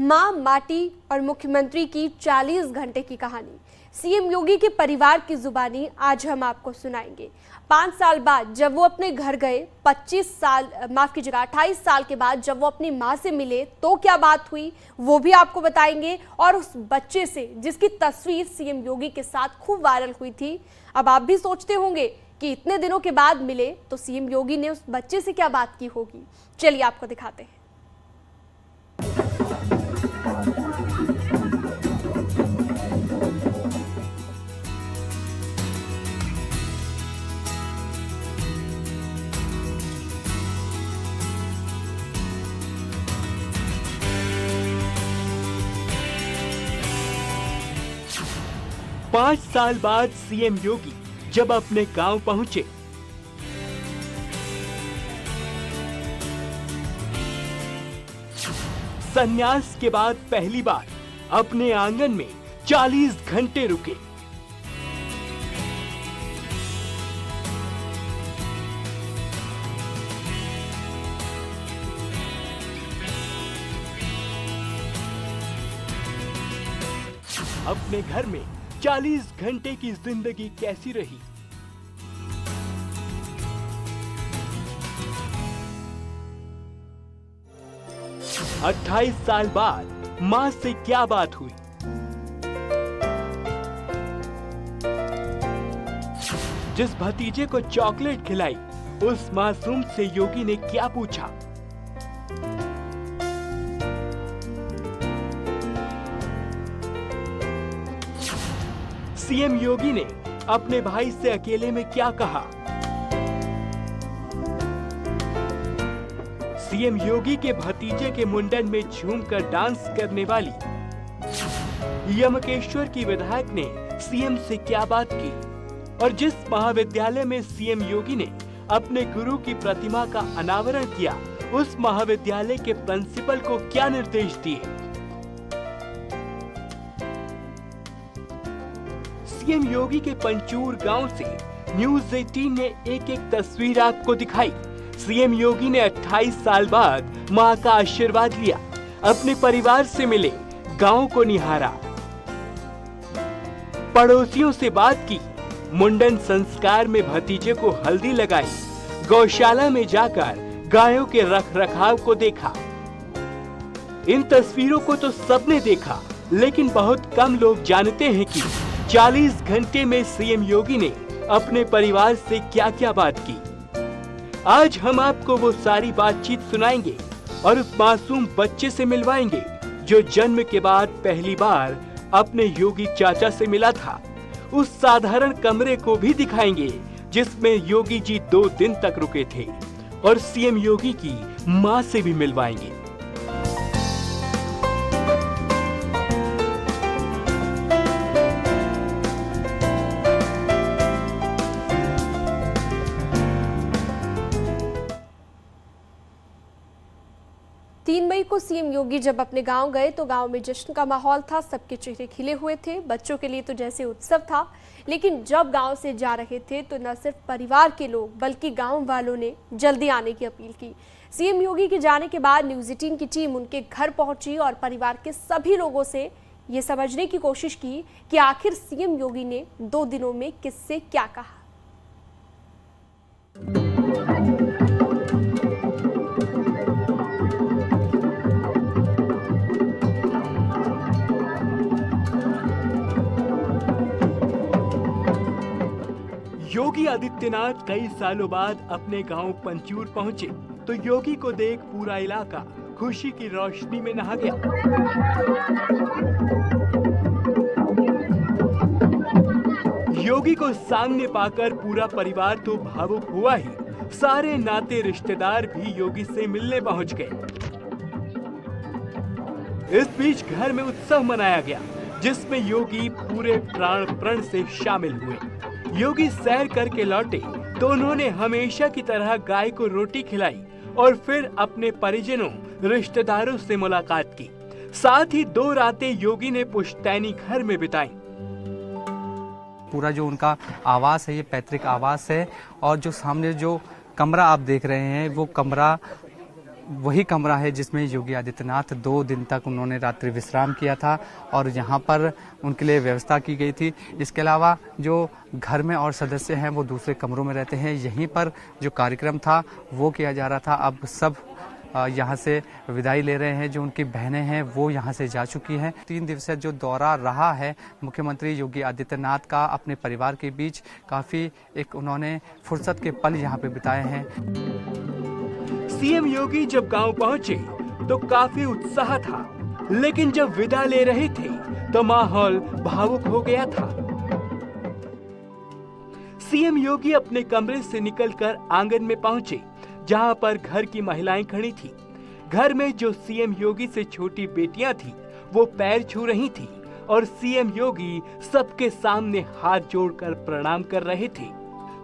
मां, माटी और मुख्यमंत्री की 40 घंटे की कहानी सीएम योगी के परिवार की जुबानी आज हम आपको सुनाएंगे। 5 साल बाद जब वो अपने घर गए, 28 साल के बाद जब वो अपनी मां से मिले तो क्या बात हुई वो भी आपको बताएंगे। और उस बच्चे से जिसकी तस्वीर सीएम योगी के साथ खूब वायरल हुई थी, अब आप भी सोचते होंगे कि इतने दिनों के बाद मिले तो सीएम योगी ने उस बच्चे से क्या बात की होगी। चलिए आपको दिखाते हैं। पांच साल बाद सीएम योगी जब अपने गांव पहुंचे, संन्यास के बाद पहली बार अपने आंगन में 40 घंटे रुके। अपने घर में 40 घंटे की जिंदगी कैसी रही, अट्ठाईस साल बाद मां से क्या बात हुई, जिस भतीजे को चॉकलेट खिलाई उस मासूम से योगी ने क्या पूछा, सीएम योगी ने अपने भाई से अकेले में क्या कहा, सीएम योगी के भतीजे के मुंडन में झूमकर डांस करने वाली यमकेश्वर की विधायक ने सीएम से क्या बात की, और जिस महाविद्यालय में सीएम योगी ने अपने गुरु की प्रतिमा का अनावरण किया उस महाविद्यालय के प्रिंसिपल को क्या निर्देश दिए। सीएम योगी के पंचूर गांव से न्यूज़ 18 ने एक तस्वीर आपको दिखाई। सीएम योगी ने 28 साल बाद मां का आशीर्वाद लिया, अपने परिवार से मिले, गांव को निहारा, पड़ोसियों से बात की, मुंडन संस्कार में भतीजे को हल्दी लगाई, गौशाला में जाकर गायों के रखरखाव को देखा। इन तस्वीरों को तो सबने देखा, लेकिन बहुत कम लोग जानते हैं कि 40 घंटे में सीएम योगी ने अपने परिवार से क्या क्या बात की। आज हम आपको वो सारी बातचीत सुनाएंगे और उस मासूम बच्चे से मिलवाएंगे जो जन्म के बाद पहली बार अपने योगी चाचा से मिला था। उस साधारण कमरे को भी दिखाएंगे जिसमें योगी जी 2 दिन तक रुके थे, और सीएम योगी की मां से भी मिलवाएंगे। मई को सीएम योगी जब अपने गांव गए तो गांव में जश्न का माहौल था, सबके चेहरे खिले हुए थे। बच्चों के लिए तो जैसे उत्सव था, लेकिन जब गांव से जा रहे थे तो न सिर्फ परिवार के लोग बल्कि गांव वालों ने जल्दी आने की अपील की। सीएम योगी के जाने के बाद न्यूज़ 18 की टीम उनके घर पहुंची और परिवार के सभी लोगों से ये समझने की कोशिश की कि आखिर सीएम योगी ने 2 दिनों में किससे क्या कहा। योगी आदित्यनाथ कई सालों बाद अपने गांव पंचूर पहुंचे तो योगी को देख पूरा इलाका खुशी की रोशनी में नहा गया। योगी को सामने पाकर पूरा परिवार तो भावुक हुआ ही, सारे नाते रिश्तेदार भी योगी से मिलने पहुंच गए। इस बीच घर में उत्सव मनाया गया जिसमें योगी पूरे प्राण प्रण से शामिल हुए। योगी सैर करके लौटे तो उन्होंने हमेशा की तरह गाय को रोटी खिलाई और फिर अपने परिजनों रिश्तेदारों से मुलाकात की। साथ ही 2 रातें योगी ने पुश्तैनी घर में बिताई। पूरा जो उनका आवास है ये पैतृक आवास है, और जो सामने जो कमरा आप देख रहे हैं वो कमरा वही कमरा है जिसमें योगी आदित्यनाथ 2 दिन तक उन्होंने रात्रि विश्राम किया था और यहाँ पर उनके लिए व्यवस्था की गई थी। इसके अलावा जो घर में और सदस्य हैं वो दूसरे कमरों में रहते हैं। यहीं पर जो कार्यक्रम था वो किया जा रहा था। अब सब यहाँ से विदाई ले रहे हैं। जो उनकी बहनें हैं वो यहाँ से जा चुकी हैं। 3 दिवसीय जो दौरा रहा है मुख्यमंत्री योगी आदित्यनाथ का अपने परिवार के बीच, काफ़ी एक उन्होंने फुर्सत के पल यहाँ पे बिताए हैं। सीएम योगी जब गांव पहुंचे तो काफी उत्साह था, लेकिन जब विदा ले रहे थे तो माहौल भावुक हो गया था। सीएम योगी अपने कमरे से निकलकर आंगन में पहुंचे, जहां पर घर की महिलाएं खड़ी थी। घर में जो सीएम योगी से छोटी बेटियां थी वो पैर छू रही थी और सीएम योगी सबके सामने हाथ जोड़कर प्रणाम कर रहे थे।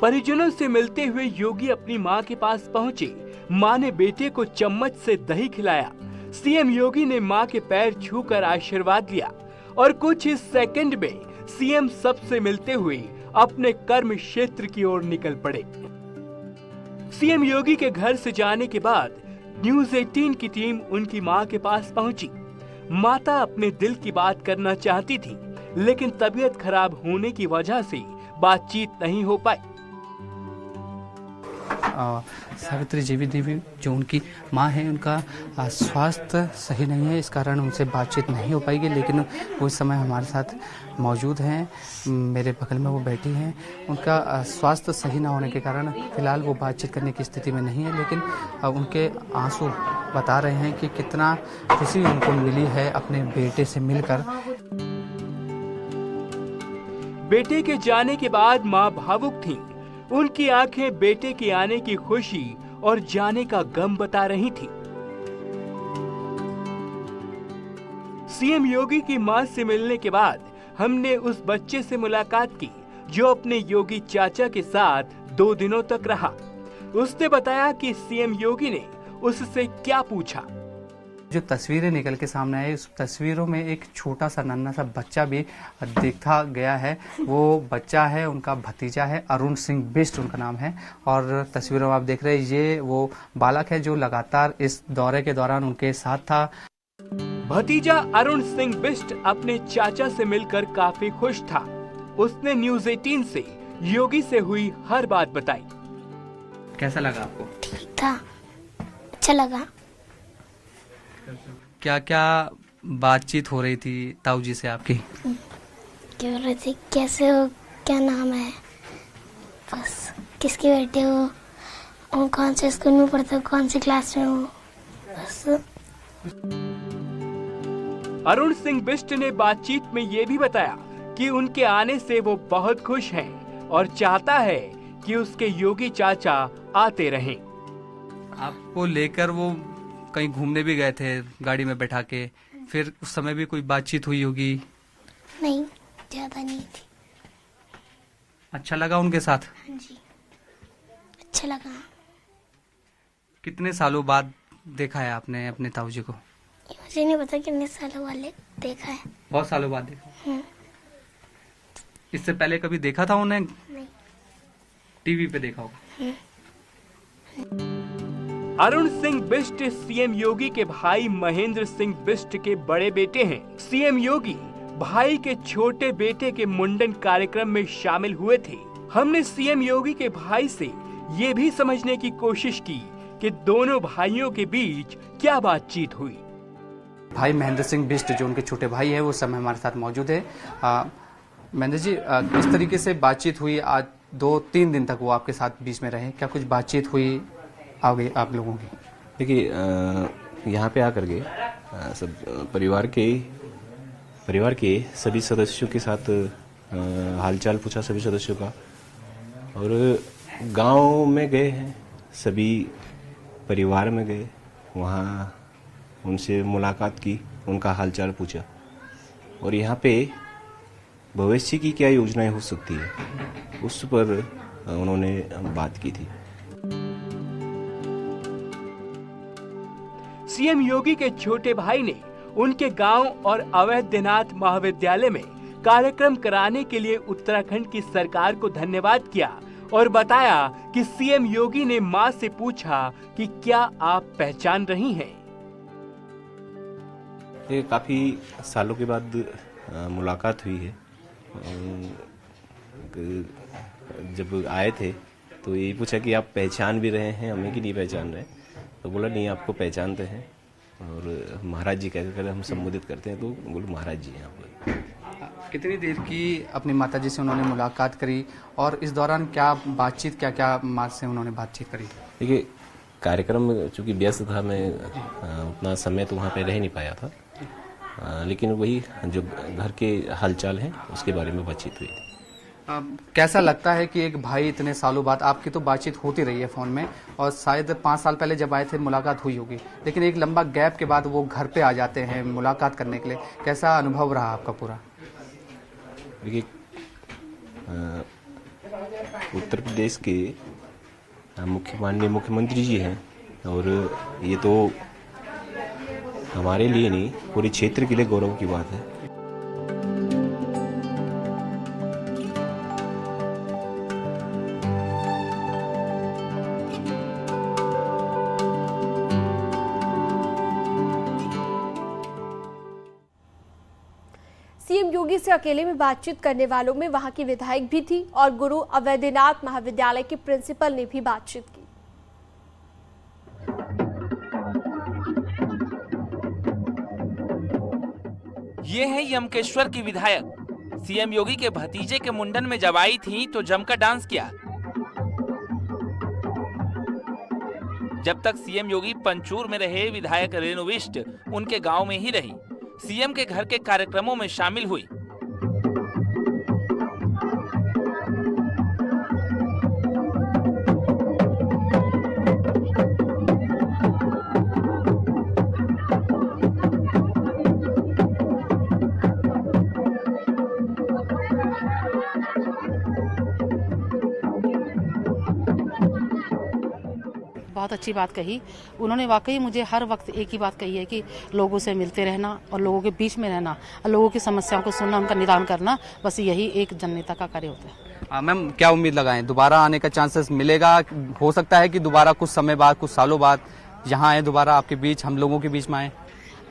परिजनों से मिलते हुए योगी अपनी मां के पास पहुंचे। मां ने बेटे को चम्मच से दही खिलाया। सीएम योगी ने मां के पैर छूकर आशीर्वाद लिया और कुछ ही सेकंड में सीएम सबसे मिलते हुए अपने कर्म क्षेत्र की ओर निकल पड़े। सीएम योगी के घर से जाने के बाद न्यूज़ 18 की टीम उनकी मां के पास पहुंची। माता अपने दिल की बात करना चाहती थी, लेकिन तबीयत खराब होने की वजह से बातचीत नहीं हो पाई। सावित्री देवी जो उनकी माँ है, उनका स्वास्थ्य सही नहीं है, इस कारण उनसे बातचीत नहीं हो पाएगी, लेकिन वो इस समय हमारे साथ मौजूद हैं। मेरे बगल में वो बैठी हैं। उनका स्वास्थ्य सही ना होने के कारण फिलहाल वो बातचीत करने की स्थिति में नहीं है, लेकिन उनके आंसू बता रहे हैं कि कितना खुशी उनको मिली है अपने बेटे से मिलकर। बेटे के जाने के बाद मां भावुक थीं। उनकी आंखें बेटे के आने की खुशी और जाने का गम बता रही थी। सीएम योगी की मां से मिलने के बाद हमने उस बच्चे से मुलाकात की जो अपने योगी चाचा के साथ 2 दिनों तक रहा। उसने बताया कि सीएम योगी ने उससे क्या पूछा। जो तस्वीरें निकल के सामने आई, उस तस्वीरों में एक छोटा सा नन्हा सा बच्चा भी देखा गया है। वो बच्चा है, उनका भतीजा है, अरुण सिंह बिष्ट उनका नाम है। और तस्वीरों में आप देख रहे हैं ये वो बालक है जो लगातार इस दौरे के दौरान उनके साथ था। भतीजा अरुण सिंह बिष्ट अपने चाचा से मिलकर काफी खुश था। उसने न्यूज़ 18 से योगी से हुई हर बात बताई। कैसा लगा आपको? ठीक था, अच्छा लगा। क्या क्या बातचीत हो रही थी ताऊ जी से आपकी? क्या हो रही थी, कैसे हो, क्या नाम है, बस किसके बेटे हो, और कौन से स्कूल में पढ़ते हो, कौन सी क्लास में हो, बस। अरुण सिंह बिष्ट ने बातचीत में ये भी बताया कि उनके आने से वो बहुत खुश हैं और चाहता है कि उसके योगी चाचा आते रहें। आपको लेकर वो कहीं घूमने भी गए थे गाड़ी में बैठा के, फिर उस समय भी कोई बातचीत हुई होगी? नहीं, ज्यादा नहीं थी। अच्छा लगा उनके साथ? हाँ जी, अच्छा लगा। कितने सालों बाद देखा है आपने अपने ताऊ जी को? मुझे नहीं पता कितने सालों वाले देखा है। बहुत सालों बाद देखा। इससे पहले कभी देखा था उन्हें? नहीं। टीवी पे देखा होगा। अरुण सिंह बिष्ट सीएम योगी के भाई महेंद्र सिंह बिष्ट के बड़े बेटे हैं। सीएम योगी भाई के छोटे बेटे के मुंडन कार्यक्रम में शामिल हुए थे। हमने सीएम योगी के भाई से ये भी समझने की कोशिश की कि दोनों भाइयों के बीच क्या बातचीत हुई। भाई महेंद्र सिंह बिष्ट जो उनके छोटे भाई है वो समय हमारे साथ मौजूद है। महेंद्र जी, किस तरीके से बातचीत हुई? आज 2-3 दिन तक वो आपके साथ बीच में रहे, क्या कुछ बातचीत हुई आप लोगों की? देखिए, यहाँ पे आकर के सब परिवार के सभी सदस्यों के साथ हालचाल पूछा, सभी सदस्यों का, और गांव में गए हैं, सभी परिवार में गए, वहाँ उनसे मुलाकात की, उनका हालचाल पूछा, और यहाँ पे भविष्य की क्या योजनाएं हो सकती है उस पर उन्होंने बात की थी। सीएम योगी के छोटे भाई ने उनके गांव और अवैधनाथ महाविद्यालय में कार्यक्रम कराने के लिए उत्तराखंड की सरकार को धन्यवाद किया और बताया कि सीएम योगी ने मां से पूछा कि क्या आप पहचान रही हैं? ये काफ़ी सालों के बाद मुलाकात हुई है। जब आए थे तो यही पूछा कि आप पहचान भी रहे हैं हमें कि नहीं पहचान रहे, तो बोला नहीं आपको पहचानते हैं और महाराज जी कहकर हम संबोधित करते हैं, तो बोले महाराज जी हैं आप। कितनी देर की अपनी माता जी से उन्होंने मुलाकात करी और इस दौरान क्या बातचीत, क्या क्या माँ से उन्होंने बातचीत करी? देखिए कार्यक्रम में चूँकि व्यस्त था, मैं उतना समय तो वहाँ पे रह नहीं पाया था, लेकिन वही जो घर के हालचाल हैं उसके बारे में बातचीत हुई थी। कैसा लगता है कि एक भाई इतने सालों बाद, आपकी तो बातचीत होती रही है फ़ोन में और शायद 5 साल पहले जब आए थे मुलाकात हुई होगी, लेकिन एक लंबा गैप के बाद वो घर पे आ जाते हैं मुलाकात करने के लिए, कैसा अनुभव रहा आपका पूरा? देखिए उत्तर प्रदेश के माननीय मुख्यमंत्री जी हैं और ये तो हमारे लिए नहीं पूरे क्षेत्र के लिए गौरव की बात है। सीएम योगी से अकेले में बातचीत करने वालों में वहां की विधायक भी थी और गुरु अवैधनाथ महाविद्यालय के प्रिंसिपल ने भी बातचीत की। ये है यमकेश्वर की विधायक। सीएम योगी के भतीजे के मुंडन में जब आई थी तो जमकर डांस किया। जब तक सीएम योगी पंचूर में रहे, विधायक रेणु बिष्ट उनके गांव में ही रही, सीएम के घर के कार्यक्रमों में शामिल हुई। बहुत अच्छी बात कही उन्होंने। वाकई मुझे हर वक्त एक ही बात कही है कि लोगों से मिलते रहना और लोगों के बीच में रहना और लोगों की समस्याओं को सुनना, उनका निदान करना, बस यही एक जननेता का कार्य होता है। मैम क्या उम्मीद लगाएं, दोबारा आने का चांसेस मिलेगा? हो सकता है कि दोबारा कुछ समय बाद, कुछ सालों बाद यहाँ आए, दोबारा आपके बीच, हम लोगों के बीच में आए?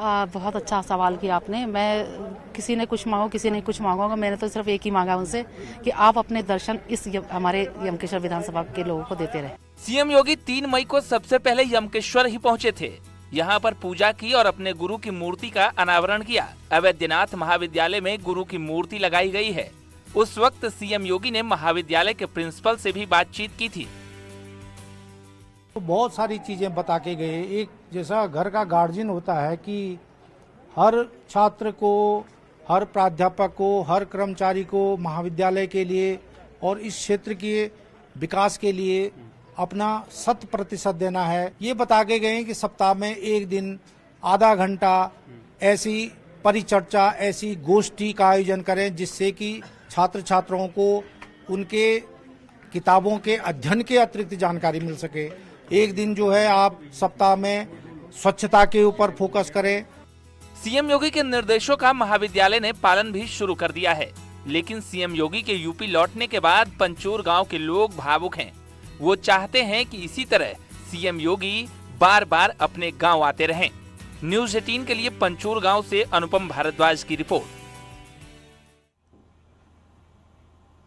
बहुत अच्छा सवाल किया आपने। मैं किसी ने कुछ मांगो, किसी ने कुछ मांगा, मैंने तो सिर्फ एक ही मांगा उनसे कि आप अपने दर्शन इस हमारे यमकेश्वर विधानसभा के लोगों को देते रहे। सीएम योगी 3 मई को सबसे पहले यमकेश्वर ही पहुंचे थे। यहाँ पर पूजा की और अपने गुरु की मूर्ति का अनावरण किया। अवैधनाथ महाविद्यालय में गुरु की मूर्ति लगाई गई है। उस वक्त सीएम योगी ने महाविद्यालय के प्रिंसिपल से भी बातचीत की थी। तो बहुत सारी चीजें बता के गए। एक जैसा घर का गार्जियन होता है कि हर छात्र को, हर प्राध्यापक को, हर कर्मचारी को महाविद्यालय के लिए और इस क्षेत्र के विकास के लिए अपना 100% देना है। ये बता के गए कि सप्ताह में एक दिन आधा घंटा ऐसी परिचर्चा, ऐसी गोष्ठी का आयोजन करें जिससे कि छात्र छात्राओं को उनके किताबों के अध्ययन के अतिरिक्त जानकारी मिल सके। एक दिन जो है आप सप्ताह में स्वच्छता के ऊपर फोकस करें। सीएम योगी के निर्देशों का महाविद्यालय ने पालन भी शुरू कर दिया है, लेकिन सीएम योगी के यूपी लौटने के बाद पंचूर गांव के लोग भावुक हैं। वो चाहते हैं कि इसी तरह सीएम योगी बार बार अपने गांव आते रहें। न्यूज़ 18 के लिए पंचूर गांव से अनुपम भारद्वाज की रिपोर्ट।